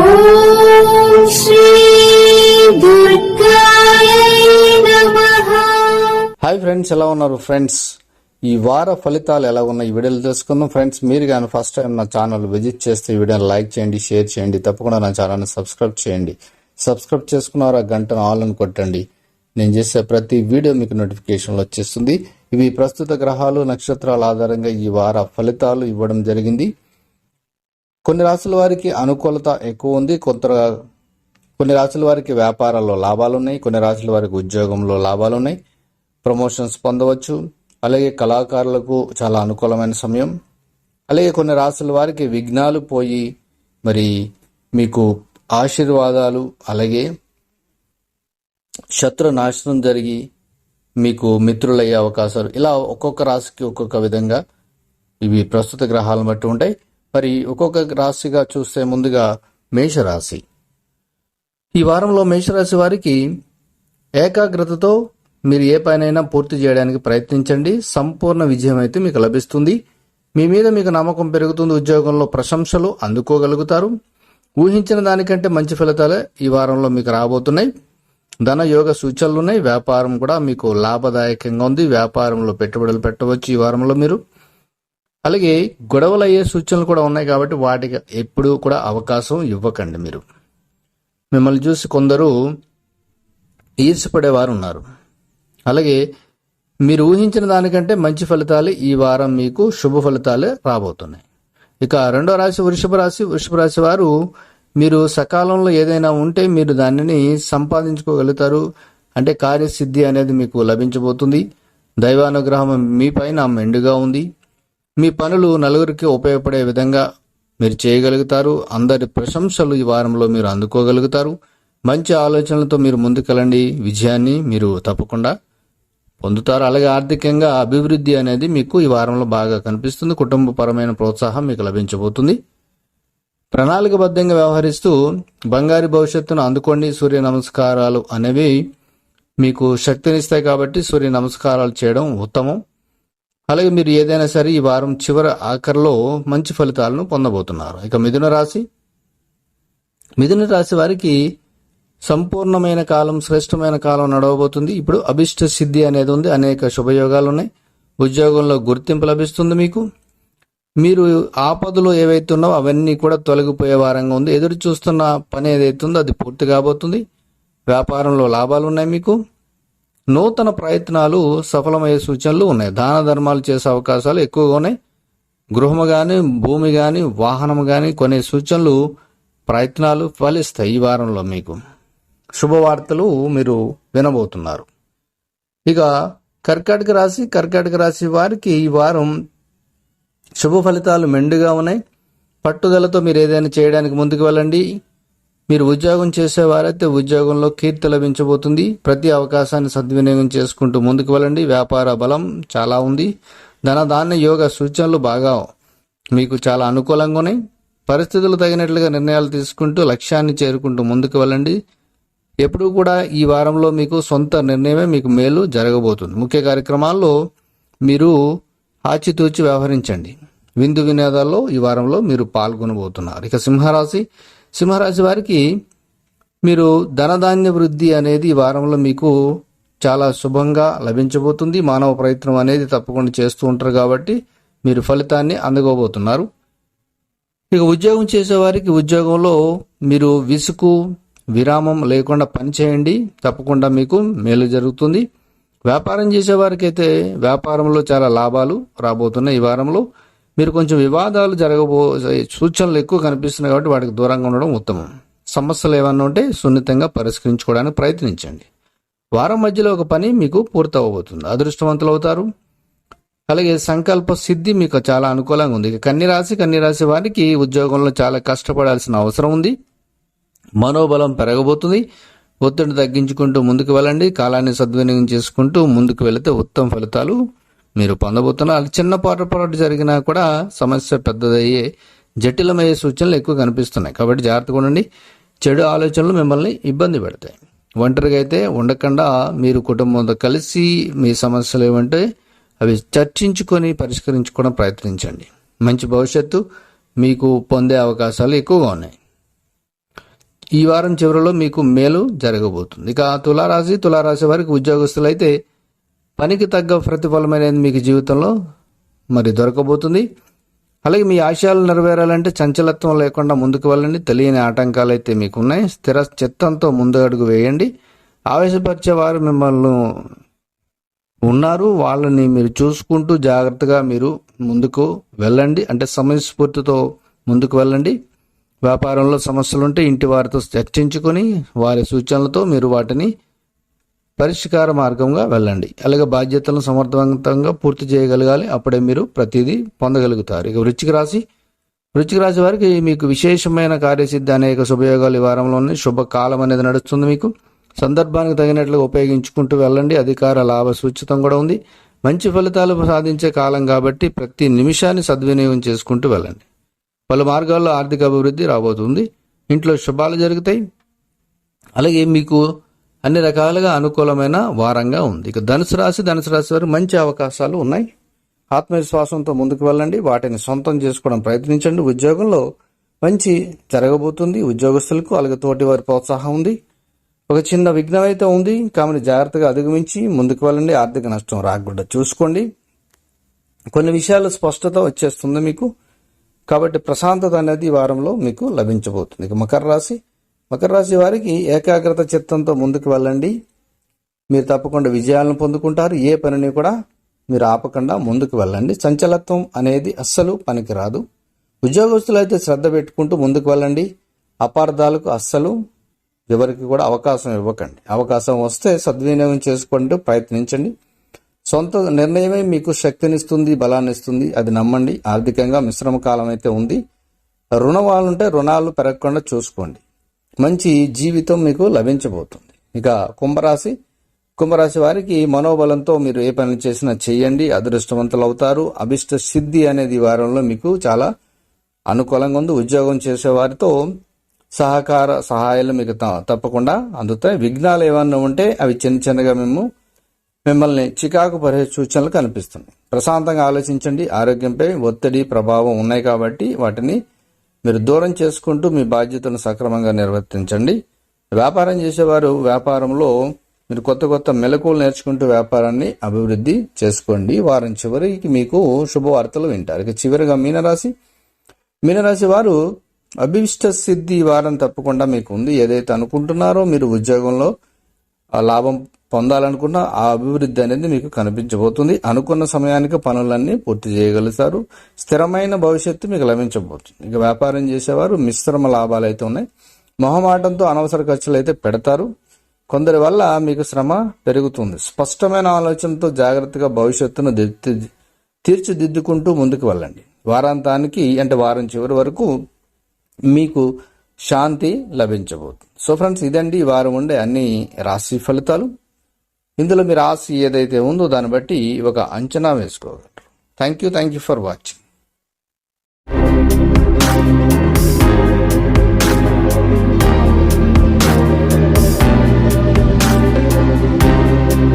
ఓం శ్రీ దుర్గాయ నమః. Hi friends, ఎలా ఉన్నారు ఫ్రెండ్స్? ఈ వార ఫలితాలు ఎలా ఉన్నాయి ఈ వీడియోలో తెలుసుకుందాం. ఫ్రెండ్స్, మీరు కానీ ఫస్ట్ టైం నా ఛానల్ విజిట్ చేస్తే ఈ వీడియోని లైక్ చేయండి, షేర్ చేయండి, తప్పకుండా నా ఛానల్ని సబ్స్క్రైబ్ చేయండి. సబ్స్క్రైబ్ చేసుకున్నారా గంటను ఆల్ అని కొట్టండి. నేను చేసే ప్రతి వీడియో మీకు నోటిఫికేషన్లు వచ్చేస్తుంది. ఇవి ప్రస్తుత గ్రహాలు నక్షత్రాల ఆధారంగా ఈ వార ఫలితాలు ఇవ్వడం జరిగింది. కొన్ని రాసుల వారికి అనుకూలత ఎక్కువ ఉంది, కొన్ని రాసుల వారికి వ్యాపారాల్లో లాభాలున్నాయి, కొన్ని రాసుల వారికి ఉద్యోగంలో లాభాలున్నాయి, ప్రమోషన్స్ పొందవచ్చు. అలాగే కళాకారులకు చాలా అనుకూలమైన సమయం. అలాగే కొన్ని రాసుల వారికి విఘ్నాలు పోయి మరి మీకు ఆశీర్వాదాలు, అలాగే శత్రు నాశనం జరిగి మీకు మిత్రులయ్యే అవకాశాలు, ఇలా ఒక్కొక్క రాశికి ఒక్కొక్క విధంగా ఇవి ప్రస్తుత గ్రహాలను బట్టి ఉంటాయి. మరి ఒక్కొక్క రాశిగా చూస్తే ముందుగా మేషరాశి. ఈ వారంలో మేషరాశి వారికి ఏకాగ్రతతో మీరు ఏ పనైనా పూర్తి చేయడానికి ప్రయత్నించండి. సంపూర్ణ విజయం అయితే మీకు లభిస్తుంది. మీ మీద మీకు నమ్మకం పెరుగుతుంది. ఉద్యోగంలో ప్రశంసలు అందుకోగలుగుతారు. ఊహించిన దానికంటే మంచి ఫలితాలే ఈ వారంలో మీకు రాబోతున్నాయి. ధన యోగ సూచనలు ఉన్నాయి. వ్యాపారం కూడా మీకు లాభదాయకంగా ఉంది. వ్యాపారంలో పెట్టుబడులు పెట్టవచ్చు ఈ వారంలో మీరు. అలాగే గొడవలు అయ్యే సూచనలు కూడా ఉన్నాయి కాబట్టి వాటికి ఎప్పుడూ కూడా అవకాశం ఇవ్వకండి. మీరు మిమ్మల్ని చూసి కొందరు ఈర్ష్యపడేవారు ఉన్నారు. అలాగే మీరు ఊహించిన దానికంటే మంచి ఫలితాలు ఈ వారం మీకు శుభ ఫలితాలే రాబోతున్నాయి. ఇక రెండో రాశి వృషభ రాశి. వృషభ రాశి వారు మీరు సకాలంలో ఏదైనా ఉంటే మీరు దానిని సంపాదించుకోగలుగుతారు. అంటే కార్యసిద్ధి అనేది మీకు లభించబోతుంది. దైవానుగ్రహం మీ పైన మెండుగా ఉంది. మీ పనులు నలుగురికి ఉపయోగపడే విధంగా మీరు చేయగలుగుతారు. అందరి ప్రశంసలు ఈ వారంలో మీరు అందుకోగలుగుతారు. మంచి ఆలోచనలతో మీరు ముందుకెళ్ళండి. విజయాన్ని మీరు తప్పకుండా పొందుతారు. అలాగే ఆర్థికంగా అభివృద్ధి అనేది మీకు ఈ వారంలో బాగా కనిపిస్తుంది. కుటుంబపరమైన ప్రోత్సాహం మీకు లభించబోతుంది. ప్రణాళికబద్ధంగా వ్యవహరిస్తూ బంగారు భవిష్యత్తును అందుకోండి. సూర్య నమస్కారాలు అనేవి మీకు శక్తినిస్తాయి కాబట్టి సూర్య నమస్కారాలు చేయడం ఉత్తమం. అలాగే మీరు ఏదైనా సరే ఈ వారం చివరి ఆఖరిలో మంచి ఫలితాలను పొందబోతున్నారు. ఇక మిథున రాశి. మిథున రాశి వారికి సంపూర్ణమైన కాలం, శ్రేష్టమైన కాలం నడవబోతుంది. ఇప్పుడు అభిష్ట సిద్ధి అనేది ఉంది. అనేక శుభయోగాలు ఉన్నాయి. ఉద్యోగంలో గుర్తింపు లభిస్తుంది మీకు. మీరు ఆపదలు ఏవైతే ఉన్నావో అవన్నీ కూడా తొలగిపోయే వారంగా ఉంది. ఎదురు చూస్తున్న పని ఏదైతే ఉందో అది పూర్తి కాబోతుంది. వ్యాపారంలో లాభాలు ఉన్నాయి మీకు. నూతన ప్రయత్నాలు సఫలమయ్యే సూచనలు ఉన్నాయి. దాన ధర్మాలు చేసే అవకాశాలు ఎక్కువగా ఉన్నాయి. గృహము కానీ, భూమి కానీ, వాహనం కానీ కొనే సూచనలు, ప్రయత్నాలు ఫలిస్తాయి. ఈ వారంలో మీకు శుభవార్తలు మీరు వినబోతున్నారు. ఇక కర్కాటక రాశి. కర్కాటక రాశి వారికి ఈ వారం శుభ ఫలితాలు మెండుగా ఉన్నాయి. పట్టుదలతో మీరు ఏదైనా చేయడానికి ముందుకు వెళ్ళండి. మీరు ఉద్యోగం చేసేవారైతే ఉద్యోగంలో కీర్తి లభించబోతుంది. ప్రతి అవకాశాన్ని సద్వినియోగం చేసుకుంటూ ముందుకు వెళ్ళండి. వ్యాపార బలం చాలా ఉంది. ధనధాన్య యోగ సూచనలు బాగా మీకు చాలా అనుకూలంగా ఉన్నాయి. పరిస్థితులు తగినట్లుగా నిర్ణయాలు తీసుకుంటూ లక్ష్యాన్ని చేరుకుంటూ ముందుకు వెళ్ళండి. ఎప్పుడూ కూడా ఈ వారంలో మీకు సొంత నిర్ణయమే మీకు మేలు జరగబోతుంది. ముఖ్య కార్యక్రమాల్లో మీరు ఆచితూచి వ్యవహరించండి. విందు వినోదాల్లో ఈ వారంలో మీరు పాల్గొనబోతున్నారు. ఇక సింహరాశి. సింహరాశి వారికి మీరు ధనధాన్య వృద్ధి అనేది ఈ వారంలో మీకు చాలా శుభంగా లభించబోతుంది. మానవ ప్రయత్నం అనేది తప్పకుండా చేస్తూ ఉంటారు కాబట్టి మీరు ఫలితాన్ని అందుకోబోతున్నారు. ఇక ఉద్యోగం చేసేవారికి ఉద్యోగంలో మీరు విసుగు విరామం లేకుండా పనిచేయండి. తప్పకుండా మీకు మేలు జరుగుతుంది. వ్యాపారం చేసేవారికి అయితే వ్యాపారంలో చాలా లాభాలు రాబోతున్నాయి. ఈ వారంలో మీరు కొంచెం వివాదాలు సూచనలు ఎక్కువ కనిపిస్తున్నాయి కాబట్టి వాటికి దూరంగా ఉండడం ఉత్తమం. సమస్యలు ఏమన్నా ఉంటే సున్నితంగా పరిష్కరించుకోవడానికి ప్రయత్నించండి. వారం మధ్యలో ఒక పని మీకు పూర్తవబోతుంది. అదృష్టవంతులు అవుతారు. అలాగే సంకల్ప సిద్ధి మీకు చాలా అనుకూలంగా ఉంది. కన్యరాశి వారికి ఉద్యోగంలో చాలా కష్టపడాల్సిన అవసరం ఉంది. మనోబలం పెరగబోతుంది. ఒత్తిడి తగ్గించుకుంటూ ముందుకు వెళ్ళండి. కాలాన్ని సద్వినియోగం చేసుకుంటూ ముందుకు వెళితే ఉత్తమ ఫలితాలు మీరు పొందబోతున్నారు. చిన్న పొరపాటు జరిగినా కూడా సమస్య పెద్దదయ్యే జటిలమయ్యే సూచనలు ఎక్కువ కనిపిస్తున్నాయి కాబట్టి జాగ్రత్తగా ఉండండి. చెడు ఆలోచనలు మిమ్మల్ని ఇబ్బంది పెడతాయి. ఒంటరిగా అయితే ఉండకుండా మీరు కుటుంబంతో కలిసి మీ సమస్యలు ఏమంటే అవి చర్చించుకొని పరిష్కరించుకోవడం ప్రయత్నించండి. మంచి భవిష్యత్తు మీకు పొందే అవకాశాలు ఎక్కువగా ఉన్నాయి. ఈ వారం చివరిలో మీకు మేలు జరగబోతుంది. ఇక తులారాశి వారికి ఉద్యోగస్తులైతే పనికి తగ్గ ప్రతిఫలం అనేది మీకు జీవితంలో మరి దొరకబోతుంది. అలాగే మీ ఆశయాలు నెరవేరాలంటే చంచలత్వం లేకుండా ముందుకు వెళ్ళండి. తెలియని ఆటంకాలు అయితే మీకు ఉన్నాయి. స్థిర చిత్తంతో ముందు అడుగు వేయండి. ఆవేశపరిచేవారు మిమ్మల్ని ఉన్నారు, వాళ్ళని మీరు చూసుకుంటూ జాగ్రత్తగా మీరు ముందుకు వెళ్ళండి. అంటే సమయస్ఫూర్తితో ముందుకు వెళ్ళండి. వ్యాపారంలో సమస్యలుంటే ఇంటి వారితో చర్చించుకొని వారి సూచనలతో మీరు వాటిని పరిష్కార మార్గంగా వెళ్ళండి. అలాగే బాధ్యతలను సమర్థవంతంగా పూర్తి చేయగలగాలి. అప్పుడే మీరు ప్రతిదీ పొందగలుగుతారు. ఇక వృశ్చిక రాశి వారికి మీకు విశేషమైన కార్యసిద్ధి, అనేక శుభయోగాలు ఈ వారంలోనే శుభకాలం అనేది నడుస్తుంది. మీకు సందర్భానికి తగినట్లుగా ఉపయోగించుకుంటూ వెళ్ళండి. అధికార లాభ సూచితం కూడా ఉంది. మంచి ఫలితాలు సాధించే కాలం కాబట్టి ప్రతి నిమిషాన్ని సద్వినియోగం చేసుకుంటూ వెళ్ళండి. పలు మార్గాల్లో ఆర్థిక అభివృద్ధి రాబోతుంది. ఇంట్లో శుభాలు జరుగుతాయి. అలాగే మీకు అన్ని రకాలుగా అనుకూలమైన వారంగా ఉంది. ఇక ధనుసు రాశి వారికి మంచి అవకాశాలు ఉన్నాయి. ఆత్మవిశ్వాసంతో ముందుకు వెళ్ళండి. వాటిని సొంతం చేసుకోవడం ప్రయత్నించండి. ఉద్యోగంలో మంచి జరగబోతుంది. ఉద్యోగస్తులకు అలాగే తోటి వారి ప్రోత్సాహం ఉంది. ఒక చిన్న విఘ్నం అయితే ఉంది, కాబట్టి జాగ్రత్తగా అధిగమించి ముందుకు వెళ్ళండి. ఆర్థిక నష్టం రాకుండా చూసుకోండి. కొన్ని విషయాలు స్పష్టత వచ్చేస్తుంది మీకు, కాబట్టి ప్రశాంతత అనేది ఈ వారంలో మీకు లభించబోతుంది. ఇక మకర రాశి వారికి ఏకాగ్రత చిత్తంతో ముందుకు వెళ్ళండి. మీరు తప్పకుండా విజయాలను పొందుకుంటారు. ఏ పనిని కూడా మీరు ఆపకుండా ముందుకు వెళ్ళండి. చంచలత్వం అనేది అస్సలు పనికిరాదు. ఉద్యోగస్తులు అయితే శ్రద్ధ పెట్టుకుంటూ ముందుకు వెళ్ళండి. అపార్థాలకు అస్సలు ఎవరికి కూడా అవకాశం ఇవ్వకండి. అవకాశం వస్తే సద్వినియోగం చేసుకుంటూ ప్రయత్నించండి. సొంత నిర్ణయమే మీకు శక్తినిస్తుంది, బలాన్ని ఇస్తుంది. అది నమ్మండి. ఆర్థికంగా మిశ్రమ కాలం అయితే ఉంది. రుణాలుంటే రుణాలు పెరగకుండా చూసుకోండి. మంచి జీవితం మీకు లభించబోతుంది. ఇక కుంభరాశి వారికి మనోబలంతో మీరు ఏ పని చేసినా చేయండి. అదృష్టవంతులు అవుతారు. అభిష్ట సిద్ధి అనేది ఈ వారంలో మీకు చాలా అనుకూలంగా ఉంది. ఉద్యోగం చేసే వారితో సహాయాలు మీకు తప్పకుండా అందుతాయి. విఘ్నాలు ఏమన్నా ఉంటే అవి చిన్నగా మిమ్మల్ని చికాకు పడే సూచనలు కనిపిస్తున్నాయి. ప్రశాంతంగా ఆలోచించండి. ఆరోగ్యంపై ఒత్తిడి ప్రభావం ఉన్నాయి కాబట్టి వాటిని మీరు దూరం చేసుకుంటూ మీ బాధ్యతను సక్రమంగా నిర్వర్తించండి. వ్యాపారం చేసేవారు వ్యాపారంలో మీరు కొత్త మెలకువలు నేర్చుకుంటూ వ్యాపారాన్ని అభివృద్ధి చేసుకోండి. వారం చివరికి మీకు శుభవార్తలు వింటారు. ఇక చివరిగా మీనరాశి వారు అభిష్ట సిద్ధి వారం తప్పకుండా మీకు ఉంది. ఏదైతే అనుకుంటున్నారో మీరు ఉద్యోగంలో లాభం పొందాలనుకున్న ఆ అభివృద్ధి అనేది మీకు కనిపించబోతుంది. అనుకున్న సమయానికి పనులన్నీ పూర్తి చేయగలుగుతారు. స్థిరమైన భవిష్యత్తు మీకు లభించబోతుంది. ఇక వ్యాపారం చేసేవారు మిశ్రమ లాభాలు అయితే ఉన్నాయి. మొహమాటంతో అనవసర ఖర్చులు అయితే పెడతారు. కొందరి వల్ల మీకు శ్రమ పెరుగుతుంది. స్పష్టమైన ఆలోచనతో జాగ్రత్తగా భవిష్యత్తును తీర్చిదిద్దుకుంటూ ముందుకు వెళ్ళండి. వారాంతానికి అంటే వారం చివరి వరకు మీకు శాంతి లభించబోతుంది. సో ఫ్రెండ్స్, ఇదండి ఈ వారం ఉండే అన్ని రాశి ఫలితాలు. ఇందులో మీ రాశి ఏదైతే ఉందో దాన్ని బట్టి ఒక అంచనా వేసుకోగలరు. Thank you for watching.